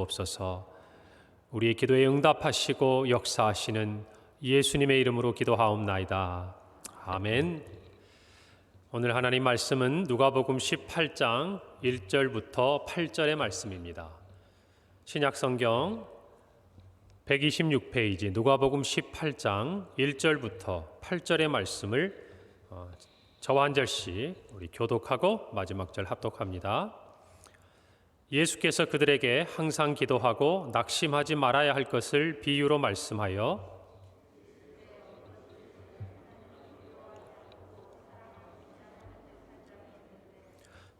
없어서 우리의 기도에 응답하시고 역사하시는 예수님의 이름으로 기도하옵나이다. 아멘. 오늘 하나님 말씀은 누가복음 18장 1절부터 8절의 말씀입니다. 신약성경 126페이지 누가복음 18장 1절부터 8절의 말씀을 저와 한 절씩 우리 교독하고 마지막 절 합독합니다. 예수께서 그들에게 항상 기도하고 낙심하지 말아야 할 것을 비유로 말씀하여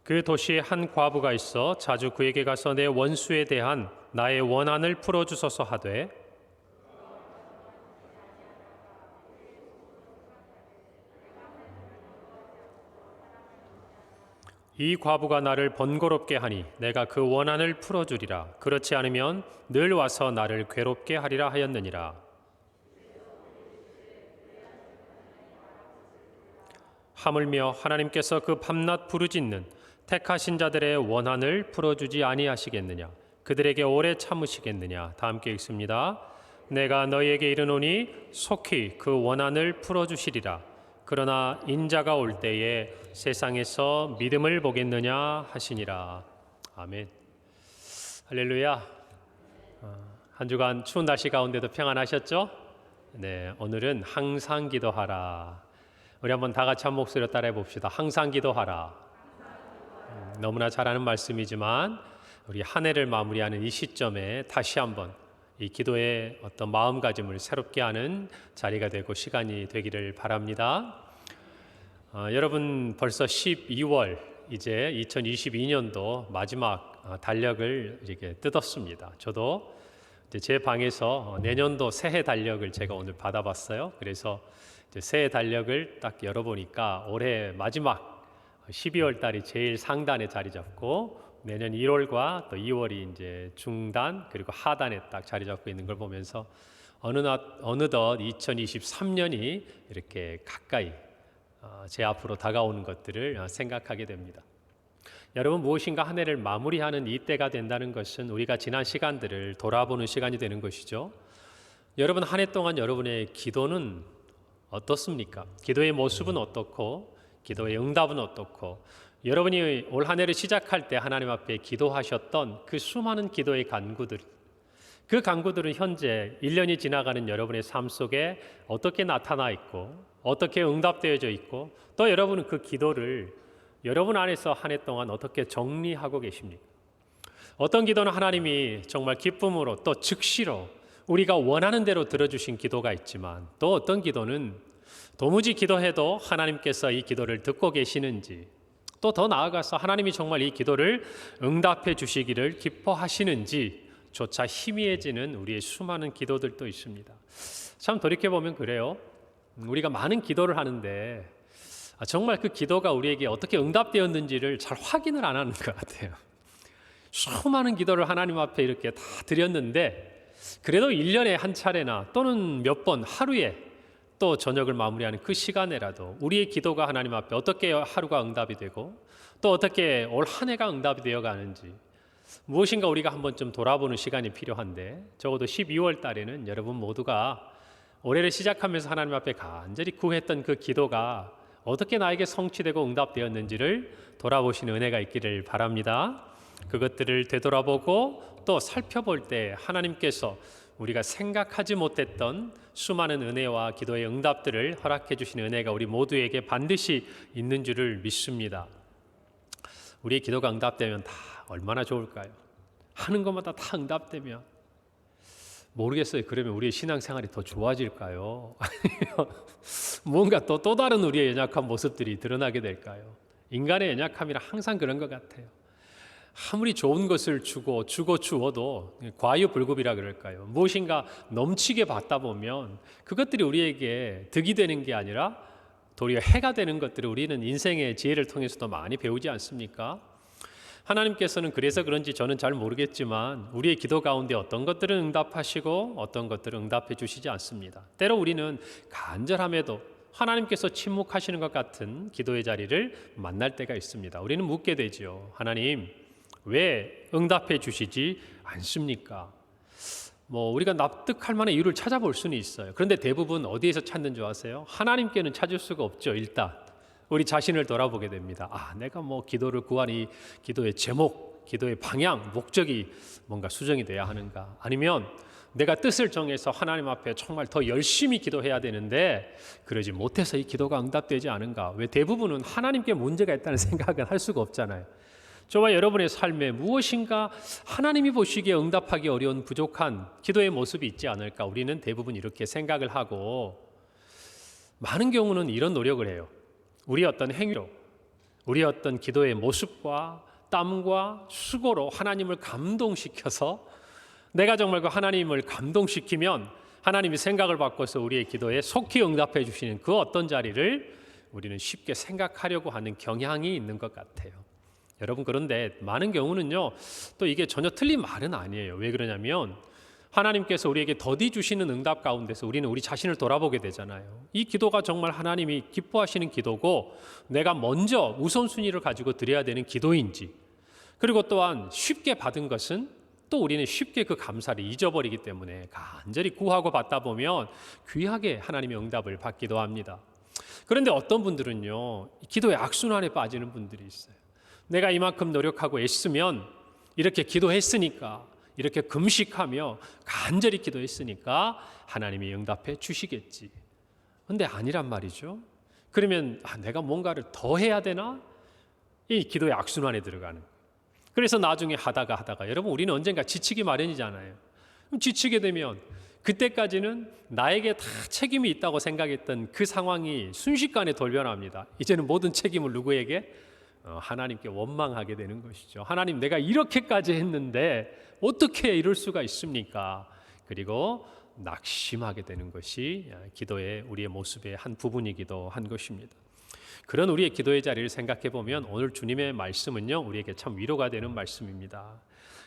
그 도시에 한 과부가 있어 자주 그에게 가서 내 원수에 대한 나의 원한을 풀어주소서 하되 이 과부가 나를 번거롭게 하니 내가 그 원한을 풀어주리라. 그렇지 않으면 늘 와서 나를 괴롭게 하리라 하였느니라. 하물며 하나님께서 그 밤낮 부르짖는 택하신 자들의 원한을 풀어주지 아니하시겠느냐. 그들에게 오래 참으시겠느냐. 다 함께 읽습니다. 내가 너희에게 이르노니 속히 그 원한을 풀어주시리라. 그러나 인자가 올 때에 세상에서 믿음을 보겠느냐 하시니라. 아멘. 할렐루야. 한 주간 추운 날씨 가운데도 평안하셨죠? 네, 오늘은 항상 기도하라. 우리 한번 다 같이 한 목소리로 따라해 봅시다. 항상 기도하라. 너무나 잘 아는 말씀이지만 우리 한 해를 마무리하는 이 시점에 다시 한번 이 기도의 어떤 마음가짐을 새롭게 하는 자리가 되고 시간이 되기를 바랍니다. 여러분 벌써 12월 이제 2022년도 마지막 달력을 이렇게 뜯었습니다. 저도 이제 제 방에서 내년도 새해 달력을 제가 오늘 받아봤어요. 그래서 이제 새해 달력을 딱 열어보니까 올해 마지막 12월 달이 제일 상단에 자리 잡고 내년 1월과 또 2월이 이제 중단 그리고 하단에 딱 자리 잡고 있는 걸 보면서 어느덧 2023년이 이렇게 가까이 제 앞으로 다가오는 것들을 생각하게 됩니다. 여러분 무엇인가 한 해를 마무리하는 이때가 된다는 것은 우리가 지난 시간들을 돌아보는 시간이 되는 것이죠. 여러분 한 해 동안 여러분의 기도는 어떻습니까? 기도의 모습은 어떻고 기도의 응답은 어떻고 여러분이 올 한 해를 시작할 때 하나님 앞에 기도하셨던 그 수많은 기도의 간구들 그 간구들은 현재 1년이 지나가는 여러분의 삶 속에 어떻게 나타나 있고 어떻게 응답되어져 있고 또 여러분은 그 기도를 여러분 안에서 한 해 동안 어떻게 정리하고 계십니까? 어떤 기도는 하나님이 정말 기쁨으로 또 즉시로 우리가 원하는 대로 들어주신 기도가 있지만 또 어떤 기도는 도무지 기도해도 하나님께서 이 기도를 듣고 계시는지 또 더 나아가서 하나님이 정말 이 기도를 응답해 주시기를 기뻐하시는지 조차 희미해지는 우리의 수많은 기도들도 있습니다. 참 돌이켜보면 그래요. 우리가 많은 기도를 하는데 정말 그 기도가 우리에게 어떻게 응답되었는지를 잘 확인을 안 하는 것 같아요. 수많은 기도를 하나님 앞에 이렇게 다 드렸는데 그래도 1년에 한 차례나 또는 몇 번 하루에 또 저녁을 마무리하는 그 시간에라도 우리의 기도가 하나님 앞에 어떻게 하루가 응답이 되고 또 어떻게 올 한 해가 응답이 되어 가는지 무엇인가 우리가 한번 좀 돌아보는 시간이 필요한데 적어도 12월 달에는 여러분 모두가 올해를 시작하면서 하나님 앞에 간절히 구했던 그 기도가 어떻게 나에게 성취되고 응답되었는지를 돌아보시는 은혜가 있기를 바랍니다. 그것들을 되돌아보고 또 살펴볼 때 하나님께서 우리가 생각하지 못했던 수많은 은혜와 기도의 응답들을 허락해 주시는 은혜가 우리 모두에게 반드시 있는 줄을 믿습니다. 우리의 기도가 응답되면 다 얼마나 좋을까요? 하는 것마다 다 응답되면 모르겠어요. 그러면 우리의 신앙생활이 더 좋아질까요? 뭔가 또 다른 우리의 연약한 모습들이 드러나게 될까요? 인간의 연약함이라 항상 그런 것 같아요. 아무리 좋은 것을 주어도 과유불급이라 그럴까요? 무엇인가 넘치게 받다 보면 그것들이 우리에게 득이 되는 게 아니라 도리어 해가 되는 것들을 우리는 인생의 지혜를 통해서도 많이 배우지 않습니까? 하나님께서는 그래서 그런지 저는 잘 모르겠지만 우리의 기도 가운데 어떤 것들은 응답하시고 어떤 것들은 응답해 주시지 않습니다. 때로 우리는 간절함에도 하나님께서 침묵하시는 것 같은 기도의 자리를 만날 때가 있습니다. 우리는 묻게 되죠. 하나님, 왜 응답해 주시지 않습니까? 우리가 납득할 만한 이유를 찾아볼 수는 있어요. 그런데 대부분 어디에서 찾는 줄 아세요? 하나님께는 찾을 수가 없죠. 일단 우리 자신을 돌아보게 됩니다. 내가 기도를 구한 이 기도의 제목, 기도의 방향, 목적이 뭔가 수정이 돼야 하는가? 아니면 내가 뜻을 정해서 하나님 앞에 정말 더 열심히 기도해야 되는데 그러지 못해서 이 기도가 응답되지 않은가? 왜 대부분은 하나님께 문제가 있다는 생각은 할 수가 없잖아요. 저와 여러분의 삶에 무엇인가 하나님이 보시기에 응답하기 어려운 부족한 기도의 모습이 있지 않을까? 우리는 대부분 이렇게 생각을 하고 많은 경우는 이런 노력을 해요. 우리의 어떤 행위로, 우리의 어떤 기도의 모습과 땀과 수고로 하나님을 감동시켜서 내가 정말 그 하나님을 감동시키면 하나님이 생각을 바꿔서 우리의 기도에 속히 응답해 주시는 그 어떤 자리를 우리는 쉽게 생각하려고 하는 경향이 있는 것 같아요. 여러분, 그런데 많은 경우는요, 또 이게 전혀 틀린 말은 아니에요. 왜 그러냐면 하나님께서 우리에게 더디 주시는 응답 가운데서 우리는 우리 자신을 돌아보게 되잖아요. 이 기도가 정말 하나님이 기뻐하시는 기도고 내가 먼저 우선순위를 가지고 드려야 되는 기도인지, 그리고 또한 쉽게 받은 것은 또 우리는 쉽게 그 감사를 잊어버리기 때문에 간절히 구하고 받다 보면 귀하게 하나님의 응답을 받기도 합니다. 그런데 어떤 분들은요, 기도의 악순환에 빠지는 분들이 있어요. 내가 이만큼 노력하고 애쓰면 이렇게 기도했으니까, 이렇게 금식하며 간절히 기도했으니까 하나님이 응답해 주시겠지. 그런데 아니란 말이죠. 그러면 내가 뭔가를 더 해야 되나? 이 기도의 악순환에 들어가는. 그래서 나중에 하다가 여러분, 우리는 언젠가 지치기 마련이잖아요. 그럼 지치게 되면 그때까지는 나에게 다 책임이 있다고 생각했던 그 상황이 순식간에 돌변합니다. 이제는 모든 책임을 누구에게? 하나님께 원망하게 되는 것이죠. 하나님, 내가 이렇게까지 했는데 어떻게 이럴 수가 있습니까? 그리고 낙심하게 되는 것이 기도의 우리의 모습의 한 부분이기도 한 것입니다. 그런 우리의 기도의 자리를 생각해 보면 오늘 주님의 말씀은요, 우리에게 참 위로가 되는 말씀입니다.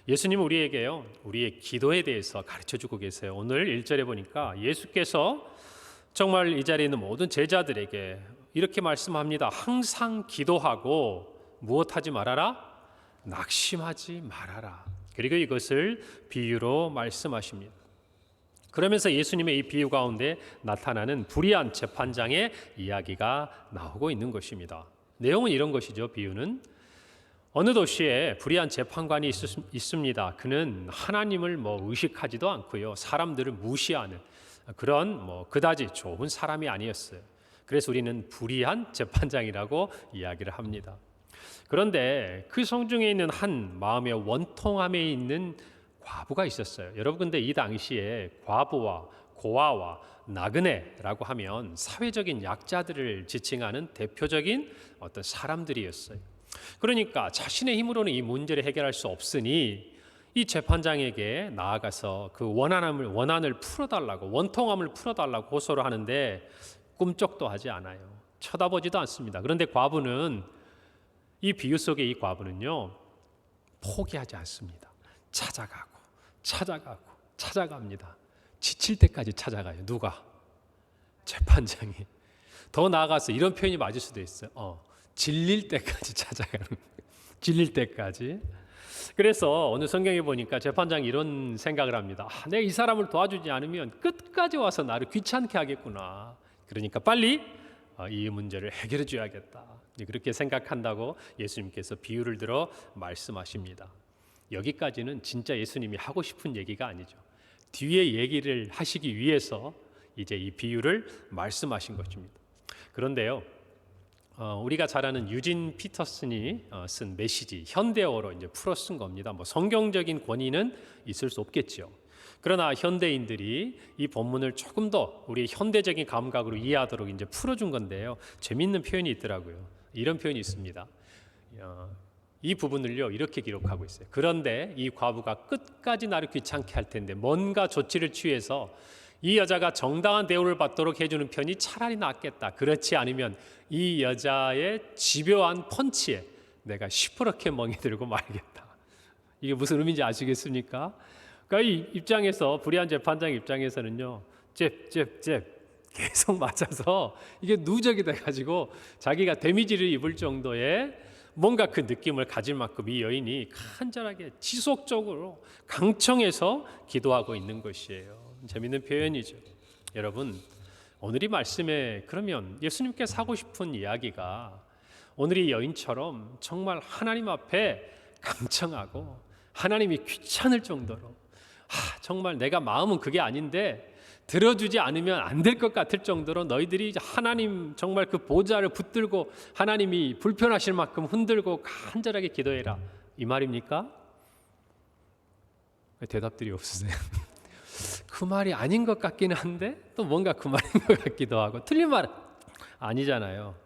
예수님은 우리에게요, 우리의 기도에 대해서 가르쳐 주고 계세요. 오늘 1절에 보니까 예수께서 정말 이 자리에 있는 모든 제자들에게 이렇게 말씀합니다. 항상 기도하고 무엇하지 말아라? 낙심하지 말아라. 그리고 이것을 비유로 말씀하십니다. 그러면서 예수님의 이 비유 가운데 나타나는 불의한 재판장의 이야기가 나오고 있는 것입니다. 내용은 이런 것이죠. 비유는 어느 도시에 불의한 재판관이 있습니다. 그는 하나님을 의식하지도 않고요, 사람들을 무시하는 그런 그다지 좋은 사람이 아니었어요. 그래서 우리는 불의한 재판장이라고 이야기를 합니다. 그런데 그 성중에 있는 한 마음의 원통함에 있는 과부가 있었어요. 여러분, 근데 이 당시에 과부와 고아와 나그네라고 하면 사회적인 약자들을 지칭하는 대표적인 어떤 사람들이었어요. 그러니까 자신의 힘으로는 이 문제를 해결할 수 없으니 이 재판장에게 나아가서 그 원한을 풀어달라고, 원통함을 풀어달라고 호소를 하는데 꿈쩍도 하지 않아요. 쳐다보지도 않습니다. 그런데 과부는, 이 비유 속의 이 과부는요, 포기하지 않습니다. 찾아갑니다. 지칠 때까지 찾아가요. 누가? 재판장이. 더 나아가서 이런 표현이 맞을 수도 있어요. 질릴 때까지 찾아가는 거예요. 질릴 때까지. 그래서 오늘 성경에 보니까 재판장이 이런 생각을 합니다. 내가 이 사람을 도와주지 않으면 끝까지 와서 나를 귀찮게 하겠구나. 그러니까 빨리 이 문제를 해결해 줘야겠다. 그렇게 생각한다고 예수님께서 비유를 들어 말씀하십니다. 여기까지는 진짜 예수님이 하고 싶은 얘기가 아니죠. 뒤에 얘기를 하시기 위해서 이제 이 비유를 말씀하신 것입니다. 그런데요, 우리가 잘 아는 유진 피터슨이 쓴 메시지, 현대어로 이제 풀어 쓴 겁니다. 성경적인 권위는 있을 수 없겠죠. 그러나 현대인들이 이 본문을 조금 더 우리 현대적인 감각으로 이해하도록 이제 풀어준 건데요. 재밌는 표현이 있더라고요. 이런 표현이 있습니다. 이 부분을요, 이렇게 기록하고 있어요. 그런데 이 과부가 끝까지 나를 귀찮게 할 텐데 뭔가 조치를 취해서 이 여자가 정당한 대우를 받도록 해주는 편이 차라리 낫겠다. 그렇지 않으면 이 여자의 집요한 펀치에 내가 시퍼렇게 멍이 들고 말겠다. 이게 무슨 의미인지 아시겠습니까? 그러니까 이 입장에서, 불의한 재판장 입장에서는요, 잽 계속 맞아서 이게 누적이 돼가지고 자기가 데미지를 입을 정도의 뭔가 그 느낌을 가질 만큼 이 여인이 간절하게 지속적으로 강청해서 기도하고 있는 것이에요. 재밌는 표현이죠. 여러분, 오늘 이 말씀에 그러면 예수님께서 하고 싶은 이야기가 오늘 이 여인처럼 정말 하나님 앞에 강청하고 하나님이 귀찮을 정도로 정말 내가 마음은 그게 아닌데 들어주지 않으면 안 될 것 같을 정도로 너희들이 하나님 정말 그 보좌를 붙들고 하나님이 불편하실 만큼 흔들고 간절하게 기도해라, 이 말입니까? 대답들이 없으세요? 그 말이 아닌 것 같기는 한데 또 뭔가 그 말인 것 같기도 하고, 틀린 말 아니잖아요.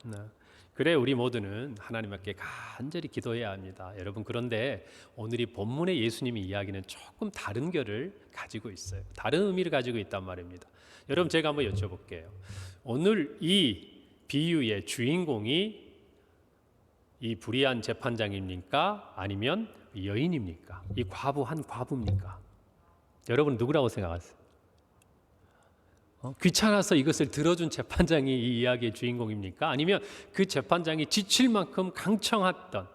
그래, 우리 모두는 하나님 앞에 간절히 기도해야 합니다. 여러분, 그런데 오늘 이 본문의 예수님의 이야기는 조금 다른 결을 가지고 있어요. 다른 의미를 가지고 있단 말입니다. 여러분, 제가 한번 여쭤볼게요. 오늘 이 비유의 주인공이 이 불의한 재판장입니까? 아니면 여인입니까? 이 한 과부입니까? 여러분, 누구라고 생각하세요? 귀찮아서 이것을 들어준 재판장이 이 이야기의 주인공입니까? 아니면 그 재판장이 지칠 만큼 강청했던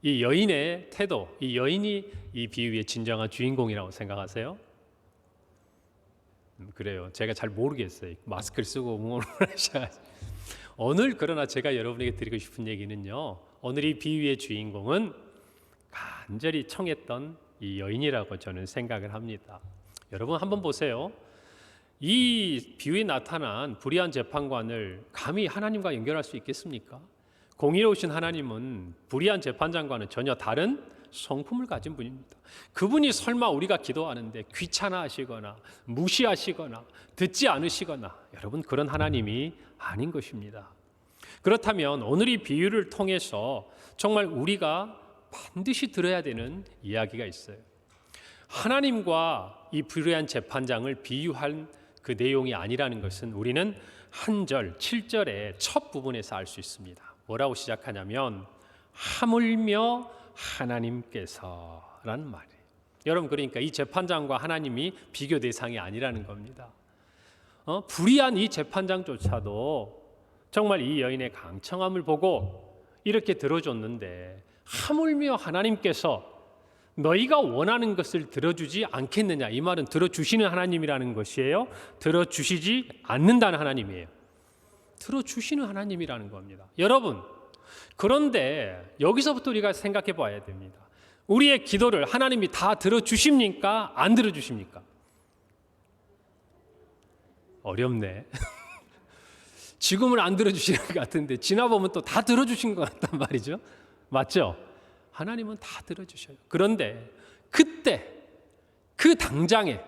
이 여인의 태도, 이 여인이 이 비유의 진정한 주인공이라고 생각하세요? 그래요. 제가 잘 모르겠어요. 마스크를 쓰고 응원을 하셔가지고. 오늘 그러나 제가 여러분에게 드리고 싶은 얘기는요, 오늘 이 비유의 주인공은 간절히 청했던 이 여인이라고 저는 생각을 합니다. 여러분, 한번 보세요. 이 비유에 나타난 불의한 재판관을 감히 하나님과 연결할 수 있겠습니까? 공의로우신 하나님은 불의한 재판장과는 전혀 다른 성품을 가진 분입니다. 그분이 설마 우리가 기도하는데 귀찮아하시거나 무시하시거나 듣지 않으시거나, 여러분, 그런 하나님이 아닌 것입니다. 그렇다면 오늘 이 비유를 통해서 정말 우리가 반드시 들어야 되는 이야기가 있어요. 하나님과 이 불의한 재판장을 비유한 그 내용이 아니라는 것은 우리는 한 절 7절의 첫 부분에서 알 수 있습니다. 뭐라고 시작하냐면 하물며 하나님께서라는 말이에요. 여러분, 그러니까 이 재판장과 하나님이 비교 대상이 아니라는 겁니다. 불의한 이 재판장조차도 정말 이 여인의 강청함을 보고 이렇게 들어줬는데 하물며 하나님께서 너희가 원하는 것을 들어주지 않겠느냐, 이 말은 들어주시는 하나님이라는 것이에요? 들어주시지 않는다는 하나님이에요? 들어주시는 하나님이라는 겁니다. 여러분, 그런데 여기서부터 우리가 생각해 봐야 됩니다. 우리의 기도를 하나님이 다 들어주십니까? 안 들어주십니까? 어렵네. 지금은 안 들어주시는 것 같은데 지나보면 또 다 들어주신 것 같단 말이죠. 맞죠? 하나님은 다 들어주셔요. 그런데 그때 그 당장에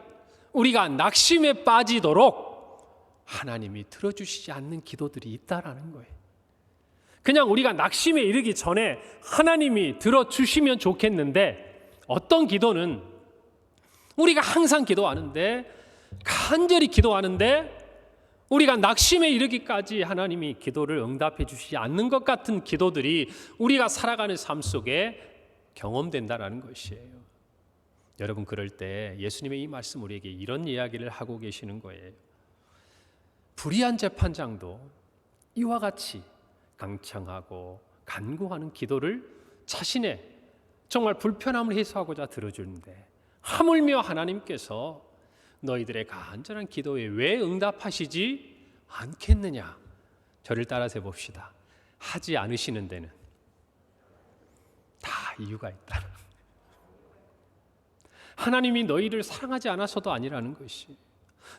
우리가 낙심에 빠지도록 하나님이 들어주시지 않는 기도들이 있다라는 거예요. 그냥 우리가 낙심에 이르기 전에 하나님이 들어주시면 좋겠는데, 어떤 기도는 우리가 항상 기도하는데, 간절히 기도하는데 우리가 낙심에 이르기까지 하나님이 기도를 응답해 주시지 않는 것 같은 기도들이 우리가 살아가는 삶 속에 경험된다는 것이에요. 여러분, 그럴 때 예수님의 이 말씀 우리에게 이런 이야기를 하고 계시는 거예요. 불의한 재판장도 이와 같이 강청하고 간구하는 기도를 자신의 정말 불편함을 해소하고자 들어주는데, 하물며 하나님께서 너희들의 간절한 기도에 왜 응답하시지 않겠느냐? 저를 따라서 봅시다. 하지 않으시는 데는 다 이유가 있다. 하나님이 너희를 사랑하지 않아서도 아니라는 것이,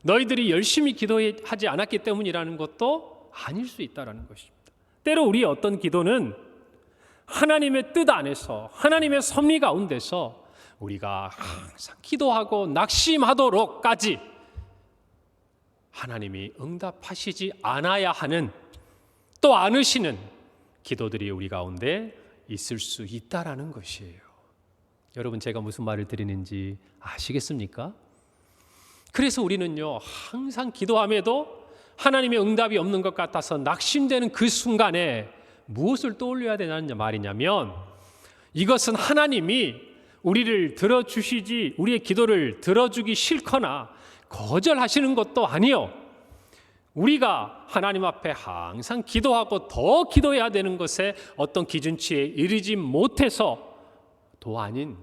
너희들이 열심히 기도하지 않았기 때문이라는 것도 아닐 수 있다는 것입니다. 때로 우리의 어떤 기도는 하나님의 뜻 안에서, 하나님의 섭리 가운데서 우리가 항상 기도하고 낙심하도록까지 하나님이 응답하시지 않아야 하는, 또 않으시는 기도들이 우리 가운데 있을 수 있다라는 것이에요. 여러분, 제가 무슨 말을 드리는지 아시겠습니까? 그래서 우리는요, 항상 기도함에도 하나님의 응답이 없는 것 같아서 낙심되는 그 순간에 무엇을 떠올려야 되냐는 말이냐면, 이것은 하나님이 우리를 들어주시지, 우리의 기도를 들어주기 싫거나 거절하시는 것도 아니요, 우리가 하나님 앞에 항상 기도하고 더 기도해야 되는 것에 어떤 기준치에 이르지 못해서 도 아닌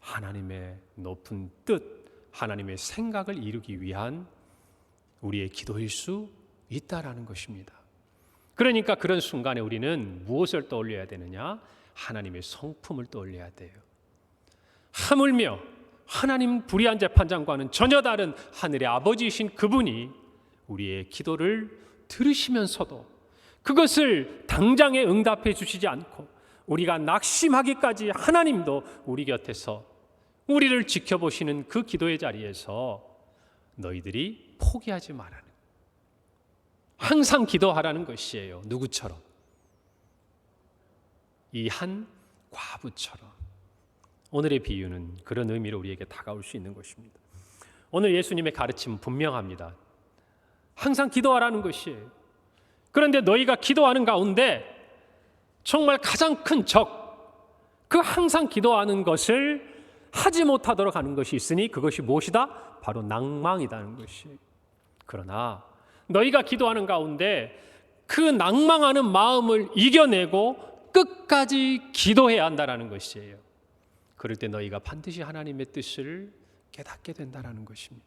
하나님의 높은 뜻, 하나님의 생각을 이루기 위한 우리의 기도일 수 있다라는 것입니다. 그러니까 그런 순간에 우리는 무엇을 떠올려야 되느냐? 하나님의 성품을 떠올려야 돼요. 하물며 하나님 불의한 재판장과는 전혀 다른 하늘의 아버지이신 그분이 우리의 기도를 들으시면서도 그것을 당장에 응답해 주시지 않고 우리가 낙심하기까지 하나님도 우리 곁에서 우리를 지켜보시는 그 기도의 자리에서 너희들이 포기하지 말라는, 항상 기도하라는 것이에요. 누구처럼? 이 한 과부처럼. 오늘의 비유는 그런 의미로 우리에게 다가올 수 있는 것입니다. 오늘 예수님의 가르침은 분명합니다. 항상 기도하라는 것이에요. 그런데 너희가 기도하는 가운데 정말 가장 큰 적, 그 항상 기도하는 것을 하지 못하도록 하는 것이 있으니 그것이 무엇이다? 바로 낭망이라는 것이. 그러나 너희가 기도하는 가운데 그 낭망하는 마음을 이겨내고 끝까지 기도해야 한다는 것이에요. 그럴 때 너희가 반드시 하나님의 뜻을 깨닫게 된다는 것입니다.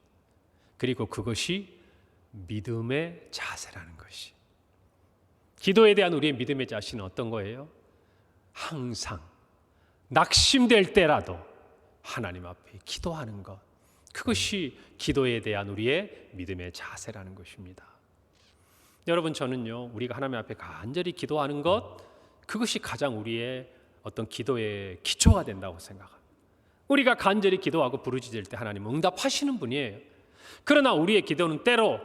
그리고 그것이 믿음의 자세라는 것이. 기도에 대한 우리의 믿음의 자세는 어떤 거예요? 항상 낙심될 때라도 하나님 앞에 기도하는 것, 그것이 기도에 대한 우리의 믿음의 자세라는 것입니다. 여러분, 저는요, 우리가 하나님 앞에 간절히 기도하는 것, 그것이 가장 우리의 어떤 기도의 기초가 된다고 생각합니다. 우리가 간절히 기도하고 부르짖을 때 하나님은 응답하시는 분이에요. 그러나 우리의 기도는 때로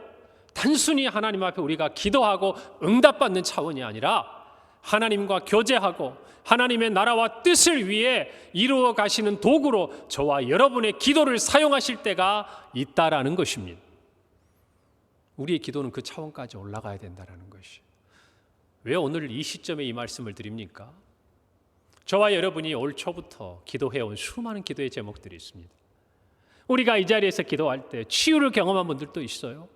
단순히 하나님 앞에 우리가 기도하고 응답받는 차원이 아니라 하나님과 교제하고 하나님의 나라와 뜻을 위해 이루어 가시는 도구로 저와 여러분의 기도를 사용하실 때가 있다라는 것입니다. 우리의 기도는 그 차원까지 올라가야 된다는 것이. 왜 오늘 이 시점에 이 말씀을 드립니까? 저와 여러분이 올 초부터 기도해온 수많은 기도의 제목들이 있습니다. 우리가 이 자리에서 기도할 때 치유를 경험한 분들도 있어요.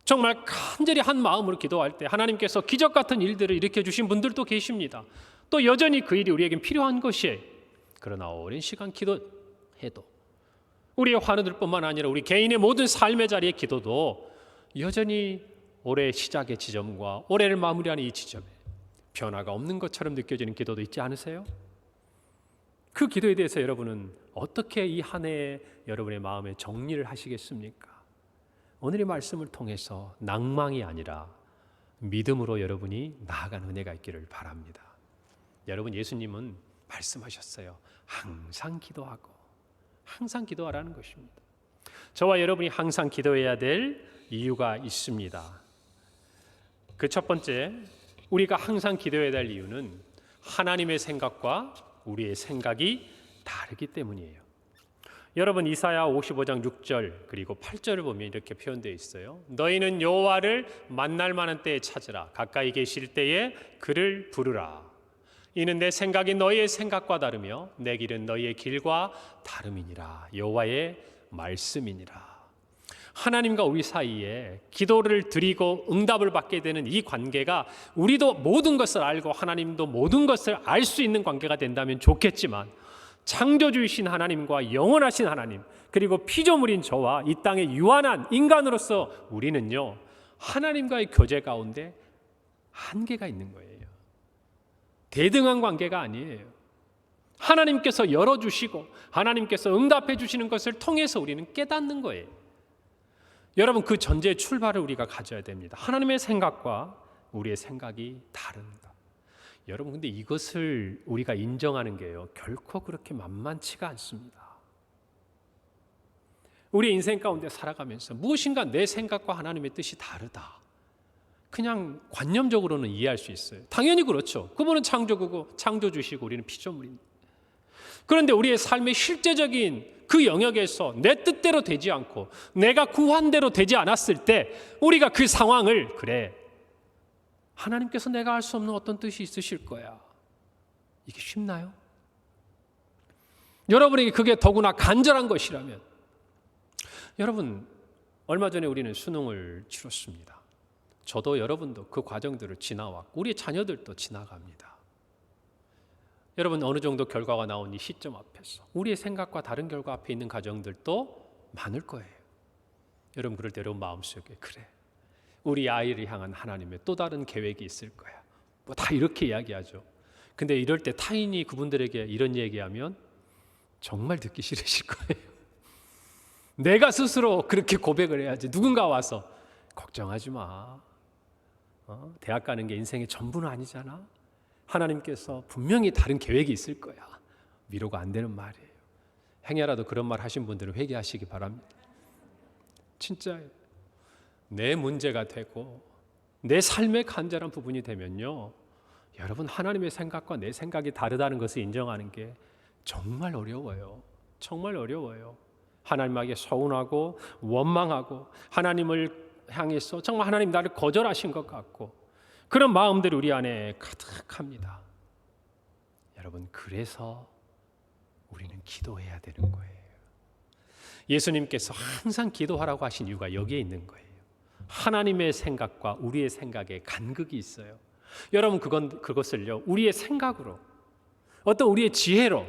정말 간절히 한 마음으로 기도할 때 하나님께서 기적 같은 일들을 일으켜 주신 분들도 계십니다. 또 여전히 그 일이 우리에겐 필요한 것이에요. 그러나 오랜 시간 기도해도 우리의 환우들뿐만 아니라 우리 개인의 모든 삶의 자리의 기도도 여전히 올해 시작의 지점과 올해를 마무리하는 이 지점에 변화가 없는 것처럼 느껴지는 기도도 있지 않으세요? 그 기도에 대해서 여러분은 어떻게 이 한 해에 여러분의 마음에 정리를 하시겠습니까? 오늘의 말씀을 통해서 낭망이 아니라 믿음으로 여러분이 나아가는 은혜가 있기를 바랍니다. 여러분, 예수님은 말씀하셨어요. 항상 기도하고 항상 기도하라는 것입니다. 저와 여러분이 항상 기도해야 될 이유가 있습니다. 그 첫 번째, 우리가 항상 기도해야 될 이유는 하나님의 생각과 우리의 생각이 다르기 때문이에요. 여러분, 이사야 55장 6절 그리고 8절을 보면 이렇게 표현되어 있어요. 너희는 여호와를 만날 만한 때에 찾으라. 가까이 계실 때에 그를 부르라. 이는 내 생각이 너희의 생각과 다르며 내 길은 너희의 길과 다름이니라. 여호와의 말씀이니라. 하나님과 우리 사이에 기도를 드리고 응답을 받게 되는 이 관계가 우리도 모든 것을 알고 하나님도 모든 것을 알 수 있는 관계가 된다면 좋겠지만, 창조주이신 하나님과 영원하신 하나님, 그리고 피조물인 저와 이 땅의 유한한 인간으로서 우리는요, 하나님과의 교제 가운데 한계가 있는 거예요. 대등한 관계가 아니에요. 하나님께서 열어주시고 하나님께서 응답해 주시는 것을 통해서 우리는 깨닫는 거예요. 여러분, 그 전제의 출발을 우리가 가져야 됩니다. 하나님의 생각과 우리의 생각이 다른다. 여러분, 근데 이것을 우리가 인정하는 게요, 결코 그렇게 만만치가 않습니다. 우리 인생 가운데 살아가면서 무엇인가 내 생각과 하나님의 뜻이 다르다, 그냥 관념적으로는 이해할 수 있어요. 당연히 그렇죠. 그분은 창조주고 창조주시고 우리는 피조물입니다. 그런데 우리의 삶의 실제적인 그 영역에서 내 뜻대로 되지 않고 내가 구한 대로 되지 않았을 때 우리가 그 상황을, 그래, 하나님께서 내가 알 수 없는 어떤 뜻이 있으실 거야, 이게 쉽나요? 여러분에게 그게 더구나 간절한 것이라면, 여러분, 얼마 전에 우리는 수능을 치렀습니다. 저도 여러분도 그 과정들을 지나왔고 우리 자녀들도 지나갑니다. 여러분 어느 정도 결과가 나온 이 시점 앞에서 우리의 생각과 다른 결과 앞에 있는 가정들도 많을 거예요. 여러분 그럴 때 여러분 마음속에 그래 우리 아이를 향한 하나님의 또 다른 계획이 있을 거야. 뭐 다 이렇게 이야기하죠. 근데 이럴 때 타인이 그분들에게 이런 얘기하면 정말 듣기 싫으실 거예요. 내가 스스로 그렇게 고백을 해야지. 누군가 와서 걱정하지 마. 대학 가는 게 인생의 전부는 아니잖아. 하나님께서 분명히 다른 계획이 있을 거야. 위로가 안 되는 말이에요. 행여라도 그런 말 하신 분들은 회개하시기 바랍니다. 진짜예요. 내 문제가 되고 내 삶의 간절한 부분이 되면요, 여러분 하나님의 생각과 내 생각이 다르다는 것을 인정하는 게 정말 어려워요. 정말 어려워요. 하나님에게 서운하고 원망하고 하나님을 향해서 정말 하나님 나를 거절하신 것 같고 그런 마음들이 우리 안에 가득합니다. 여러분 그래서 우리는 기도해야 되는 거예요. 예수님께서 항상 기도하라고 하신 이유가 여기에 있는 거예요. 하나님의 생각과 우리의 생각에 간극이 있어요. 여러분 그것을요 우리의 생각으로 어떤 우리의 지혜로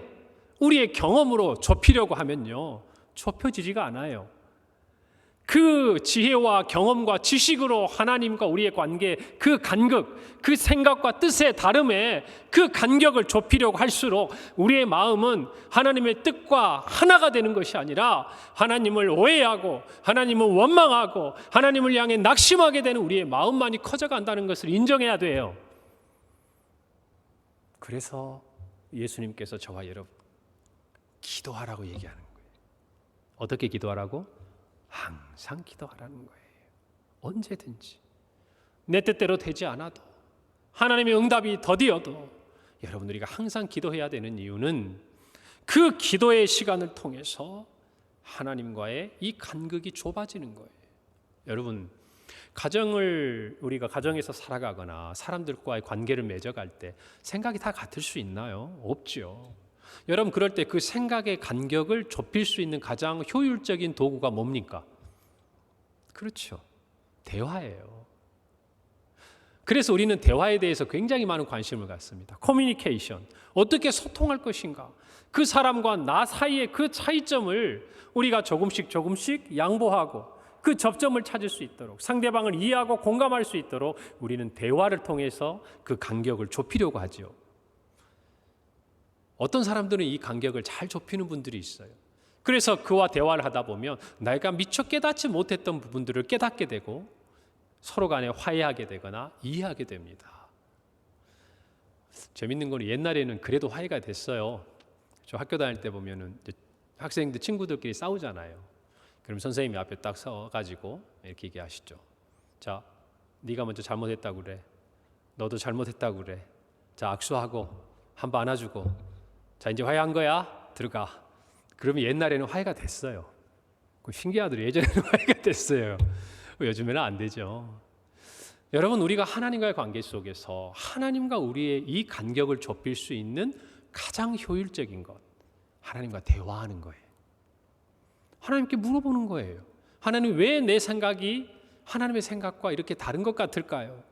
우리의 경험으로 좁히려고 하면요 좁혀지지가 않아요. 그 지혜와 경험과 지식으로 하나님과 우리의 관계 그 간극, 그 생각과 뜻의 다름에 그 간격을 좁히려고 할수록 우리의 마음은 하나님의 뜻과 하나가 되는 것이 아니라 하나님을 오해하고 하나님을 원망하고 하나님을 향해 낙심하게 되는 우리의 마음만이 커져간다는 것을 인정해야 돼요. 그래서 예수님께서 저와 여러분 기도하라고 얘기하는 거예요. 어떻게 기도하라고? 항상 기도하라는 거예요. 언제든지 내 뜻대로 되지 않아도 하나님의 응답이 더디어도 여러분 우리가 항상 기도해야 되는 이유는 그 기도의 시간을 통해서 하나님과의 이 간극이 좁아지는 거예요. 여러분 우리가 가정에서 살아가거나 사람들과의 관계를 맺어갈 때 생각이 다 같을 수 있나요? 없죠. 여러분 그럴 때 그 생각의 간격을 좁힐 수 있는 가장 효율적인 도구가 뭡니까? 그렇죠. 대화예요. 그래서 우리는 대화에 대해서 굉장히 많은 관심을 갖습니다. 커뮤니케이션, 어떻게 소통할 것인가? 그 사람과 나 사이의 그 차이점을 우리가 조금씩 양보하고 그 접점을 찾을 수 있도록 상대방을 이해하고 공감할 수 있도록 우리는 대화를 통해서 그 간격을 좁히려고 하죠. 어떤 사람들은 이 간격을 잘 좁히는 분들이 있어요. 그래서 그와 대화를 하다 보면 내가 미처 깨닫지 못했던 부분들을 깨닫게 되고 서로 간에 화해하게 되거나 이해하게 됩니다. 재밌는 건 옛날에는 그래도 화해가 됐어요. 저 학교 다닐 때 보면은 학생들 친구들끼리 싸우잖아요. 그럼 선생님이 앞에 딱 서가지고 이렇게 얘기하시죠. 자, 네가 먼저 잘못했다고 그래. 너도 잘못했다고 그래. 자, 악수하고 한 번 안아주고 자 이제 화해한 거야 들어가. 그러면 옛날에는 화해가 됐어요. 신기하더라고요. 예전에는 화해가 됐어요. 요즘에는 안 되죠. 여러분 우리가 하나님과의 관계 속에서 하나님과 우리의 이 간격을 좁힐 수 있는 가장 효율적인 것 하나님과 대화하는 거예요. 하나님께 물어보는 거예요. 하나님 왜 내 생각이 하나님의 생각과 이렇게 다른 것 같을까요?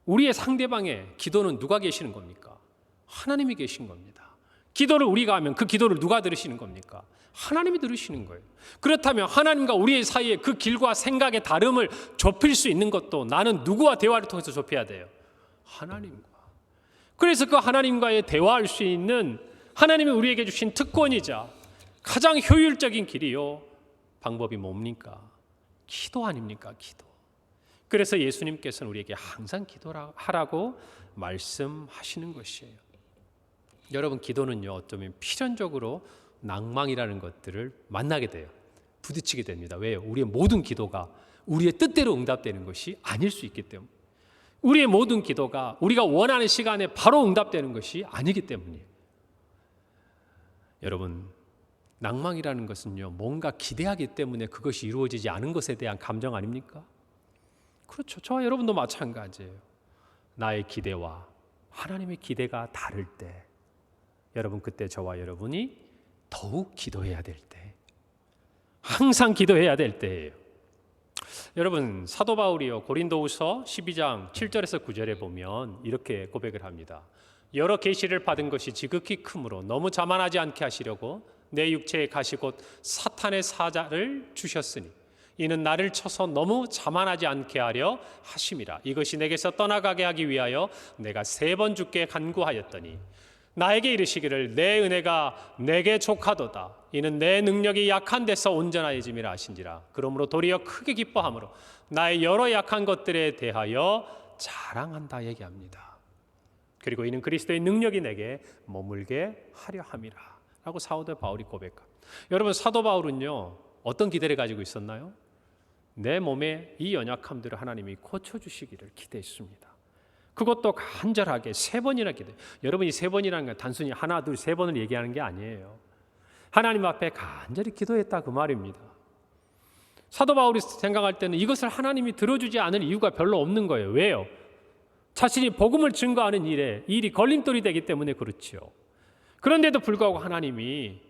우리의 상대방의 기도는 누가 계시는 겁니까? 하나님이 계신 겁니다. 기도를 우리가 하면 그 기도를 누가 들으시는 겁니까? 하나님이 들으시는 거예요. 그렇다면 하나님과 우리의 사이에 그 길과 생각의 다름을 좁힐 수 있는 것도 나는 누구와 대화를 통해서 좁혀야 돼요? 하나님과. 그래서 그 하나님과의 대화할 수 있는 하나님이 우리에게 주신 특권이자 가장 효율적인 길이요 방법이 뭡니까? 기도 아닙니까? 기도. 그래서 예수님께서는 우리에게 항상 기도하라고 말씀하시는 것이에요. 여러분 기도는요 어쩌면 필연적으로 낭망이라는 것들을 만나게 돼요. 부딪히게 됩니다. 왜요? 우리의 모든 기도가 우리의 뜻대로 응답되는 것이 아닐 수 있기 때문에 우리의 모든 기도가 우리가 원하는 시간에 바로 응답되는 것이 아니기 때문이에요. 여러분 낭망이라는 것은요 뭔가 기대하기 때문에 그것이 이루어지지 않은 것에 대한 감정 아닙니까? 그렇죠. 저와 여러분도 마찬가지예요. 나의 기대와 하나님의 기대가 다를 때 여러분 그때 저와 여러분이 더욱 기도해야 될 때 항상 기도해야 될 때예요. 여러분, 사도 바울이요 고린도후서 12장 7절에서 9절에 보면 이렇게 고백을 합니다. 여러 계시를 받은 것이 지극히 크므로 너무 자만하지 않게 하시려고 내 육체에 가시 곧 사탄의 사자를 주셨으니 이는 나를 쳐서 너무 자만하지 않게 하려 하심이라. 이것이 내게서 떠나가게 하기 위하여 내가 3번 주께 간구하였더니 나에게 이르시기를 내 은혜가 내게 족하도다. 이는 내 능력이 약한 데서 온전하여짐이라 하신지라. 그러므로 도리어 크게 기뻐함으로 나의 여러 약한 것들에 대하여 자랑한다 얘기합니다. 그리고 이는 그리스도의 능력이 내게 머물게 하려 함이라 라고 사도 바울이 고백합니다. 여러분, 사도 바울은요 어떤 기대를 가지고 있었나요? 내 몸의 이 연약함들을 하나님이 고쳐주시기를 기대했습니다. 그것도 간절하게 3번이나 기도해요. 여러분이 3번이라는 건 단순히 하나, 둘, 3번을 얘기하는 게 아니에요. 하나님 앞에 간절히 기도했다 그 말입니다. 사도 바울이 생각할 때는 이것을 하나님이 들어주지 않을 이유가 별로 없는 거예요. 왜요? 자신이 복음을 증거하는 일이 걸림돌이 되기 때문에 그렇지요. 그런데도 불구하고 하나님이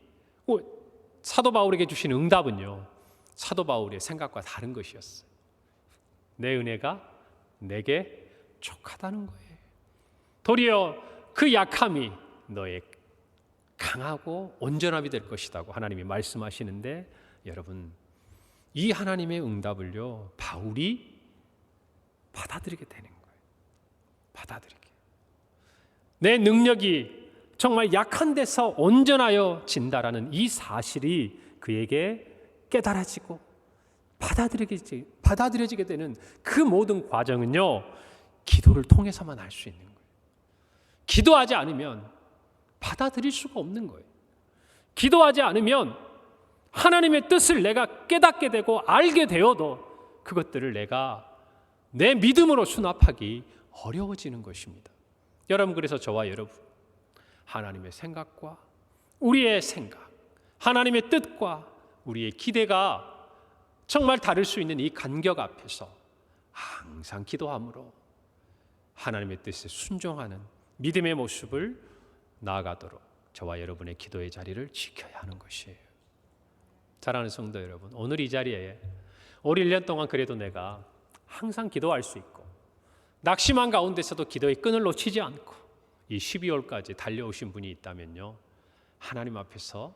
사도 바울에게 주신 응답은요, 사도 바울의 생각과 다른 것이었어요. 내 은혜가 내게 족하다는 거예요. 도리어 그 약함이 너의 강하고 온전함이 될 것이라고 하나님이 말씀하시는데, 여러분, 이 하나님의 응답을요 바울이 받아들이게 되는 거예요. 받아들이게. 내 능력이 정말 약한 데서 온전하여 진다라는 이 사실이 그에게 깨달아지고 받아들여지게 되는 그 모든 과정은요 기도를 통해서만 할 수 있는 거예요. 기도하지 않으면 받아들일 수가 없는 거예요. 기도하지 않으면 하나님의 뜻을 내가 깨닫게 되고 알게 되어도 그것들을 내가 내 믿음으로 수납하기 어려워지는 것입니다. 여러분, 그래서 저와 여러분, 하나님의 생각과 우리의 생각, 하나님의 뜻과 우리의 기대가 정말 다를 수 있는 이 간격 앞에서 항상 기도함으로 하나님의 뜻에 순종하는 믿음의 모습을 나아가도록 저와 여러분의 기도의 자리를 지켜야 하는 것이에요. 사랑하는 성도 여러분, 오늘 이 자리에 올 1년 동안 그래도 내가 항상 기도할 수 있고 낙심한 가운데서도 기도의 끈을 놓치지 않고 이 12월까지 달려오신 분이 있다면요, 하나님 앞에서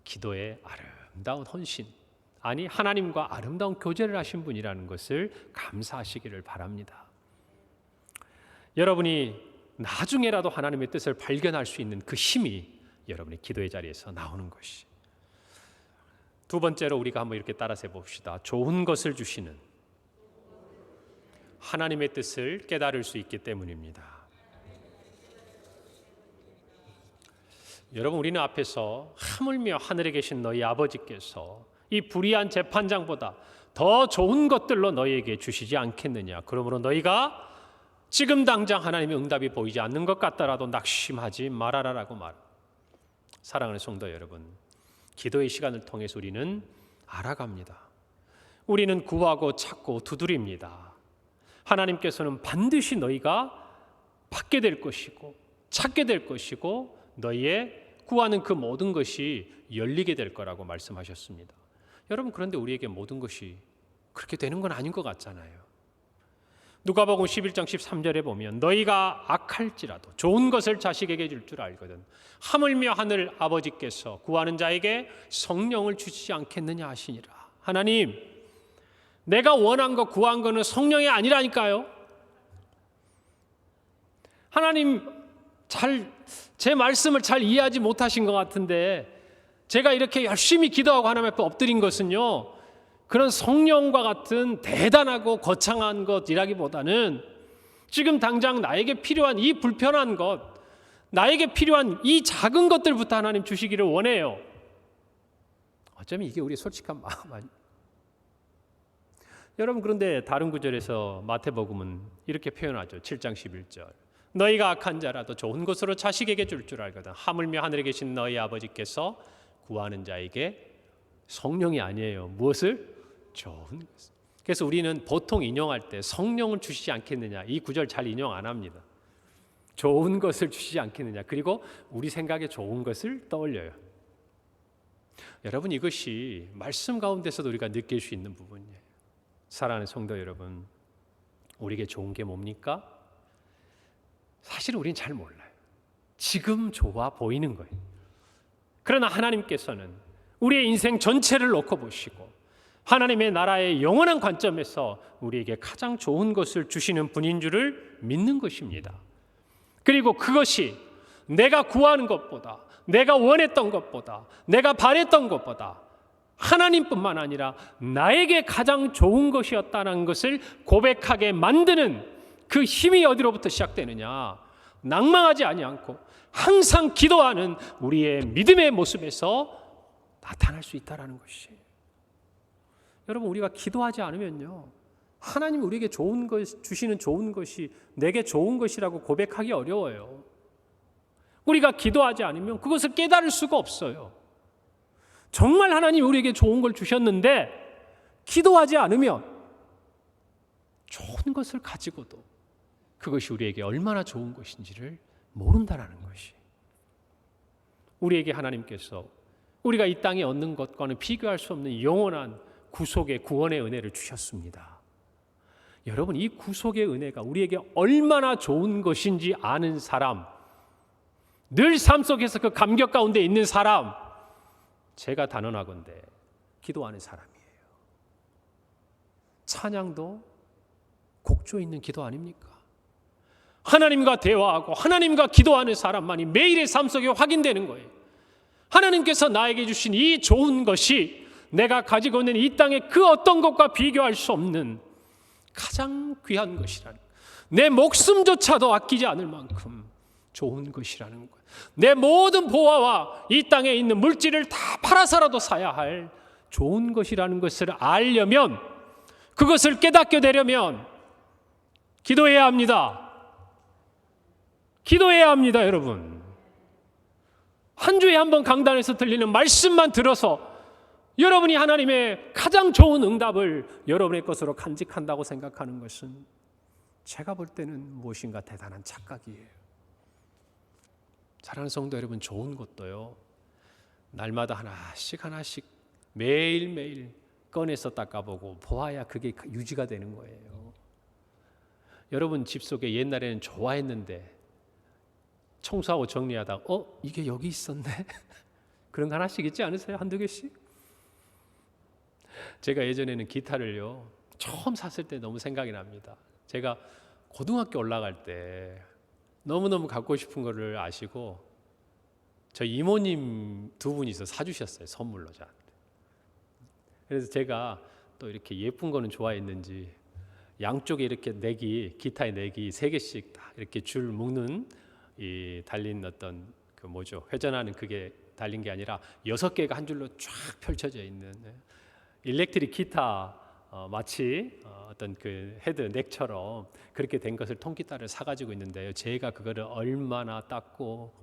기도의 아름다운 헌신, 아니 하나님과 아름다운 교제를 하신 분이라는 것을 감사하시기를 바랍니다. 여러분이 나중에라도 하나님의 뜻을 발견할 수 있는 그 힘이 여러분의 기도의 자리에서 나오는 것이. 두 번째로 우리가 한번 이렇게 따라서 해봅시다. 좋은 것을 주시는 하나님의 뜻을 깨달을 수 있기 때문입니다. 여러분, 우리는 앞에서 하물며 하늘에 계신 너희 아버지께서 이 불의한 재판장보다 더 좋은 것들로 너희에게 주시지 않겠느냐. 그러므로 너희가 지금 당장 하나님의 응답이 보이지 않는 것 같더라도 낙심하지 말아라라고 말. 사랑하는 성도 여러분, 기도의 시간을 통해서 우리는 알아갑니다. 우리는 구하고 찾고 두드립니다. 하나님께서는 반드시 너희가 받게 될 것이고 찾게 될 것이고 너희의 구하는 그 모든 것이 열리게 될 거라고 말씀하셨습니다. 여러분, 그런데 우리에게 모든 것이 그렇게 되는 건 아닌 것 같잖아요. 누가복음 11장 13절에 보면 너희가 악할지라도 좋은 것을 자식에게 줄 줄 알거든 하물며 하늘 아버지께서 구하는 자에게 성령을 주시지 않겠느냐 하시니라. 하나님, 내가 원한 거 구한 거는 성령이 아니라니까요. 하나님, 제 말씀을 잘 이해하지 못하신 것 같은데, 제가 이렇게 열심히 기도하고 하나님 앞에 엎드린 것은요, 그런 성령과 같은 대단하고 거창한 것이라기보다는 지금 당장 나에게 필요한 이 불편한 것, 나에게 필요한 이 작은 것들부터 하나님 주시기를 원해요. 어쩌면 이게 우리의 솔직한 마음 아니에요. 여러분, 그런데 다른 구절에서 마태복음은 이렇게 표현하죠. 7장 11절. 너희가 악한 자라도 좋은 것으로 자식에게 줄 줄 알거든 하물며 하늘에 계신 너희 아버지께서 구하는 자에게 성령이 아니에요. 무엇을? 좋은 것. 그래서 우리는 보통 인용할 때 성령을 주시지 않겠느냐, 이 구절 잘 인용 안 합니다. 좋은 것을 주시지 않겠느냐, 그리고 우리 생각에 좋은 것을 떠올려요. 여러분, 이것이 말씀 가운데서도 우리가 느낄 수 있는 부분이에요. 사랑하는 성도 여러분, 우리에게 좋은 게 뭡니까? 사실 우리는 잘 몰라요. 지금 좋아 보이는 거예요. 그러나 하나님께서는 우리의 인생 전체를 놓고 보시고 하나님의 나라의 영원한 관점에서 우리에게 가장 좋은 것을 주시는 분인 줄을 믿는 것입니다. 그리고 그것이 내가 구하는 것보다, 내가 원했던 것보다, 내가 바랬던 것보다 하나님뿐만 아니라 나에게 가장 좋은 것이었다는 것을 고백하게 만드는 그 힘이 어디로부터 시작되느냐? 낭망하지 아니않고 항상 기도하는 우리의 믿음의 모습에서 나타날 수 있다는 것이에요. 여러분, 우리가 기도하지 않으면요, 하나님 우리에게 좋은 것 주시는 좋은 것이 내게 좋은 것이라고 고백하기 어려워요. 우리가 기도하지 않으면 그것을 깨달을 수가 없어요. 정말 하나님 우리에게 좋은 걸 주셨는데 기도하지 않으면 좋은 것을 가지고도 그것이 우리에게 얼마나 좋은 것인지를 모른다라는 것이. 우리에게 하나님께서 우리가 이 땅에 얻는 것과는 비교할 수 없는 영원한 구속의 구원의 은혜를 주셨습니다. 여러분, 이 구속의 은혜가 우리에게 얼마나 좋은 것인지 아는 사람, 늘 삶 속에서 그 감격 가운데 있는 사람, 제가 단언하건대 기도하는 사람이에요. 찬양도 곡조 있는 기도 아닙니까? 하나님과 대화하고 하나님과 기도하는 사람만이 매일의 삶 속에 확인되는 거예요. 하나님께서 나에게 주신 이 좋은 것이 내가 가지고 있는 이 땅의 그 어떤 것과 비교할 수 없는 가장 귀한 것이라는, 내 목숨조차도 아끼지 않을 만큼 좋은 것이라는 것. 내 모든 보화와 이 땅에 있는 물질을 다 팔아서라도 사야 할 좋은 것이라는 것을 알려면, 그것을 깨닫게 되려면 기도해야 합니다. 기도해야 합니다, 여러분. 한 주에 한 번 강단에서 들리는 말씀만 들어서 여러분이 하나님의 가장 좋은 응답을 여러분의 것으로 간직한다고 생각하는 것은 제가 볼 때는 무엇인가 대단한 착각이에요. 사랑하는 성도 여러분, 좋은 것도요, 날마다 하나씩 매일매일 꺼내서 닦아보고 보아야 그게 유지가 되는 거예요. 여러분 집 속에 옛날에는 좋아했는데 청소하고 정리하다가 이게 여기 있었네. 그런 거 하나씩 있지 않으세요? 한두 개씩? 제가 예전에는 기타를요, 처음 샀을 때 너무 생각이 납니다. 제가 고등학교 올라갈 때 너무너무 갖고 싶은 거를 아시고 저희 이모님 두 분이서 사주셨어요, 선물로 저한테. 그래서 제가 또 이렇게 예쁜 거는 좋아했는지 양쪽에 이렇게 기타의 넥이 3개씩 다 이렇게 줄 묶는 이 달린 어떤 그 뭐죠, 회전하는 그게 달린 게 아니라 6개가 한 줄로 쫙 펼쳐져 있는 일렉트릭 기타, 마치 어떤 그 헤드 넥처럼 그렇게 된 것을 통기타를 사가지고 있는데요, 제가 그거를 얼마나 닦고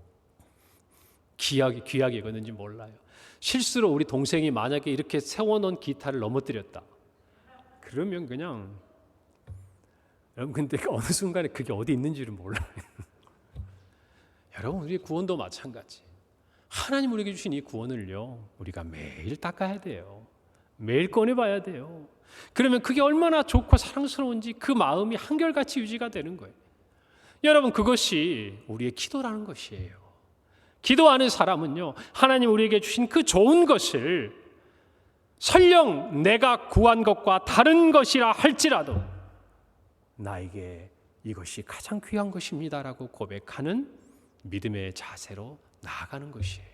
귀하게 여겼는지 몰라요. 실수로 우리 동생이 만약에 이렇게 세워놓은 기타를 넘어뜨렸다 그러면 그냥, 여러분 근데 어느 순간에 그게 어디 있는지를 몰라요. 여러분, 우리의 구원도 마찬가지. 하나님 우리에게 주신 이 구원을요, 우리가 매일 닦아야 돼요. 매일 꺼내봐야 돼요. 그러면 그게 얼마나 좋고 사랑스러운지 그 마음이 한결같이 유지가 되는 거예요. 여러분, 그것이 우리의 기도라는 것이에요. 기도하는 사람은요, 하나님 우리에게 주신 그 좋은 것을 설령 내가 구한 것과 다른 것이라 할지라도 나에게 이것이 가장 귀한 것입니다라고 고백하는 믿음의 자세로 나아가는 것이에요.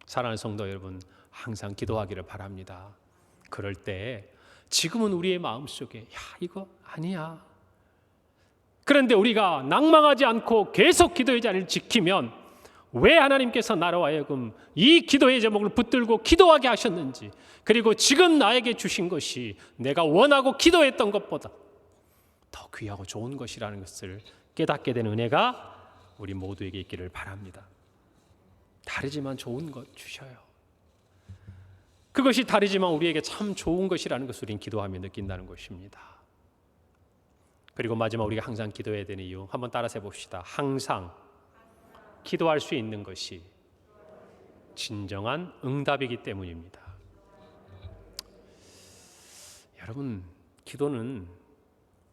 사랑하는 성도 여러분, 항상 기도하기를 바랍니다. 그럴 때 지금은 우리의 마음속에 이거 아니야. 그런데 우리가 낭망하지 않고 계속 기도의 자리를 지키면 왜 하나님께서 나로 하여금 이 기도의 제목을 붙들고 기도하게 하셨는지, 그리고 지금 나에게 주신 것이 내가 원하고 기도했던 것보다 더 귀하고 좋은 것이라는 것을 깨닫게 되는 은혜가 우리 모두에게 있기를 바랍니다. 다르지만 좋은 것 주셔요. 그것이 다르지만 우리에게 참 좋은 것이라는 것을 우리는 기도하며 느낀다는 것입니다. 그리고 마지막 우리가 항상 기도해야 되는 이유, 한번 따라서 해봅시다. 항상 기도할 수 있는 것이 진정한 응답이기 때문입니다. 여러분, 기도는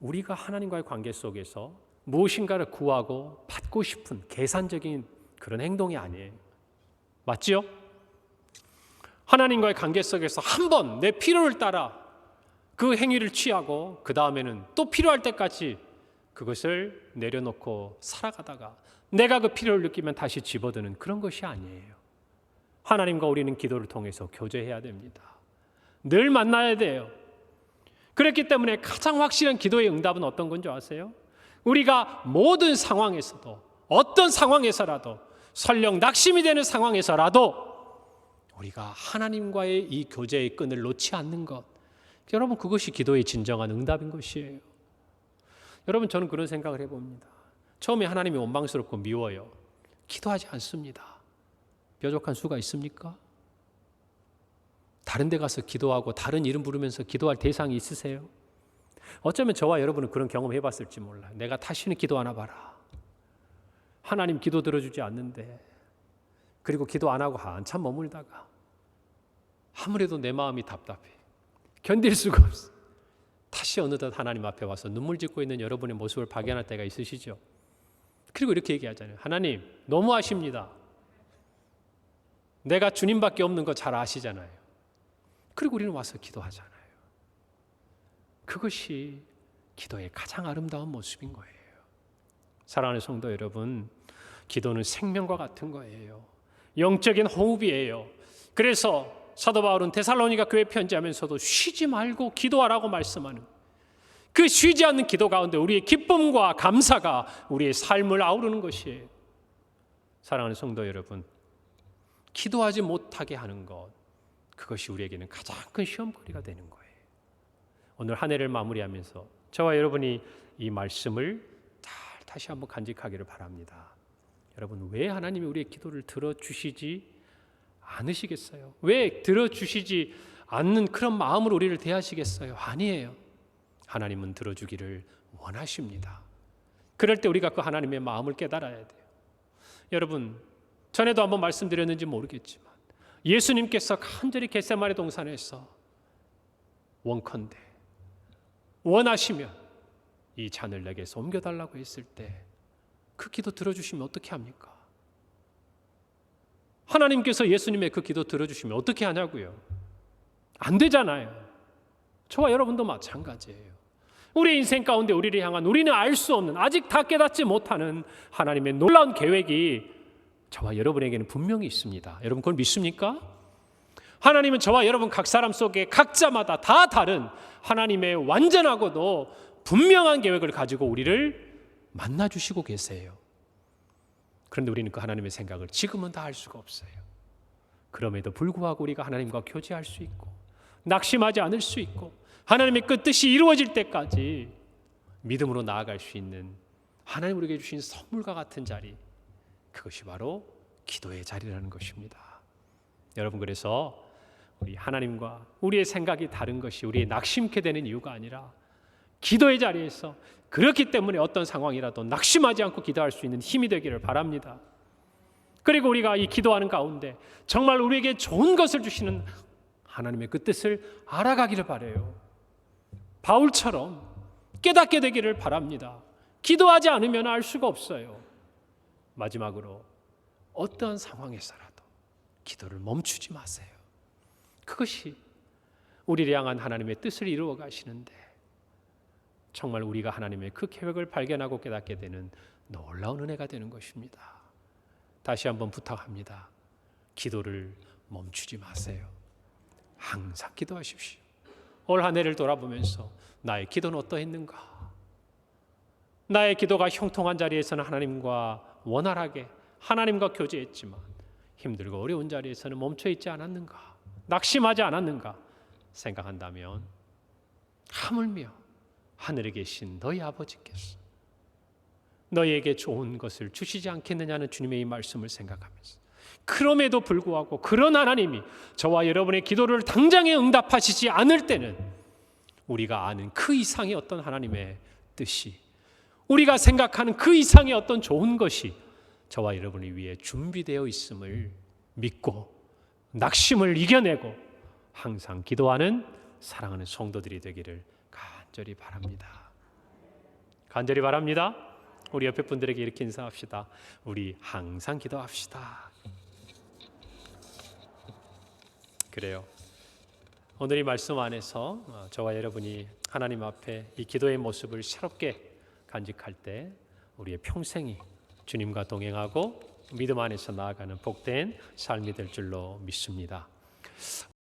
우리가 하나님과의 관계 속에서 무엇인가를 구하고 받고 싶은 계산적인 그런 행동이 아니에요. 맞지요? 하나님과의 관계 속에서 한 번 내 필요를 따라 그 행위를 취하고 그 다음에는 또 필요할 때까지 그것을 내려놓고 살아가다가 내가 그 필요를 느끼면 다시 집어드는 그런 것이 아니에요. 하나님과 우리는 기도를 통해서 교제해야 됩니다. 늘 만나야 돼요. 그렇기 때문에 가장 확실한 기도의 응답은 어떤 건지 아세요? 우리가 모든 상황에서도 어떤 상황에서라도 설령 낙심이 되는 상황에서라도 우리가 하나님과의 이 교제의 끈을 놓지 않는 것, 여러분 그것이 기도의 진정한 응답인 것이에요. 여러분 저는 그런 생각을 해봅니다. 처음에 하나님이 원망스럽고 미워요. 기도하지 않습니다. 뾰족한 수가 있습니까? 다른 데 가서 기도하고 다른 이름 부르면서 기도할 대상이 있으세요? 어쩌면 저와 여러분은 그런 경험 해봤을지 몰라요. 내가 다시는 기도하나 봐라. 하나님 기도 들어주지 않는데, 그리고 기도 안 하고 한참 머물다가 아무래도 내 마음이 답답해. 견딜 수가 없어. 다시 어느덧 하나님 앞에 와서 눈물 짓고 있는 여러분의 모습을 발견할 때가 있으시죠? 그리고 이렇게 얘기하잖아요. 하나님 너무하십니다. 내가 주님밖에 없는 거 잘 아시잖아요. 그리고 우리는 와서 기도하잖아요. 그것이 기도의 가장 아름다운 모습인 거예요. 사랑하는 성도 여러분, 기도는 생명과 같은 거예요. 영적인 호흡이에요. 그래서 사도 바울은 데살로니가 교회 편지하면서도 쉬지 말고 기도하라고 말씀하는, 그 쉬지 않는 기도 가운데 우리의 기쁨과 감사가 우리의 삶을 아우르는 것이에요. 사랑하는 성도 여러분, 기도하지 못하게 하는 것, 그것이 우리에게는 가장 큰 시험거리가 되는 거예요. 오늘 한 해를 마무리하면서 저와 여러분이 이 말씀을 다시 한번 간직하기를 바랍니다. 여러분, 왜 하나님이 우리의 기도를 들어주시지 않으시겠어요? 왜 들어주시지 않는 그런 마음으로 우리를 대하시겠어요? 아니에요. 하나님은 들어주기를 원하십니다. 그럴 때 우리가 그 하나님의 마음을 깨달아야 돼요. 여러분, 전에도 한번 말씀드렸는지 모르겠지만 예수님께서 간절히 겟세마네 동산에서 원컨대 원하시면 이 잔을 내게서 옮겨달라고 했을 때 그 기도 들어주시면 어떻게 합니까? 하나님께서 예수님의 그 기도 들어주시면 어떻게 하냐고요? 안 되잖아요. 저와 여러분도 마찬가지예요. 우리 인생 가운데 우리를 향한, 우리는 알 수 없는, 아직 다 깨닫지 못하는 하나님의 놀라운 계획이 저와 여러분에게는 분명히 있습니다. 여러분 그걸 믿습니까? 하나님은 저와 여러분 각 사람 속에 각자마다 다 다른 하나님의 완전하고도 분명한 계획을 가지고 우리를 만나주시고 계세요. 그런데 우리는 그 하나님의 생각을 지금은 다 알 수가 없어요. 그럼에도 불구하고 우리가 하나님과 교제할 수 있고 낙심하지 않을 수 있고 하나님의 그 뜻이 이루어질 때까지 믿음으로 나아갈 수 있는 하나님 우리에게 주신 선물과 같은 자리, 그것이 바로 기도의 자리라는 것입니다. 여러분, 그래서 우리 하나님과 우리의 생각이 다른 것이 우리의 낙심케 되는 이유가 아니라 기도의 자리에서, 그렇기 때문에 어떤 상황이라도 낙심하지 않고 기도할 수 있는 힘이 되기를 바랍니다. 그리고 우리가 이 기도하는 가운데 정말 우리에게 좋은 것을 주시는 하나님의 그 뜻을 알아가기를 바라요. 바울처럼 깨닫게 되기를 바랍니다. 기도하지 않으면 알 수가 없어요. 마지막으로 어떠한 상황에서라도 기도를 멈추지 마세요. 그것이 우리를 향한 하나님의 뜻을 이루어 가시는데 정말 우리가 하나님의 그 계획을 발견하고 깨닫게 되는 놀라운 은혜가 되는 것입니다. 다시 한번 부탁합니다. 기도를 멈추지 마세요. 항상 기도하십시오. 올 한 해를 돌아보면서 나의 기도는 어떠했는가? 나의 기도가 형통한 자리에서는 하나님과 원활하게 하나님과 교제했지만 힘들고 어려운 자리에서는 멈춰 있지 않았는가? 낙심하지 않았는가? 생각한다면 하물며 하늘에 계신 너희 아버지께서 너희에게 좋은 것을 주시지 않겠느냐는 주님의 이 말씀을 생각하면서, 그럼에도 불구하고 그런 하나님이 저와 여러분의 기도를 당장에 응답하시지 않을 때는 우리가 아는 그 이상의 어떤 하나님의 뜻이, 우리가 생각하는 그 이상의 어떤 좋은 것이 저와 여러분을 위해 준비되어 있음을 믿고 낙심을 이겨내고 항상 기도하는 사랑하는 성도들이 되기를 간절히 바랍니다. 간절히 바랍니다. 우리 옆에 분들에게 이렇게 인사합시다. 우리 항상 기도합시다. 그래요. 오늘 이 말씀 안에서 저와 여러분이 하나님 앞에 이 기도의 모습을 새롭게 간직할 때 우리의 평생이 주님과 동행하고 믿음 안에서 나아가는 복된 삶이 될 줄로 믿습니다.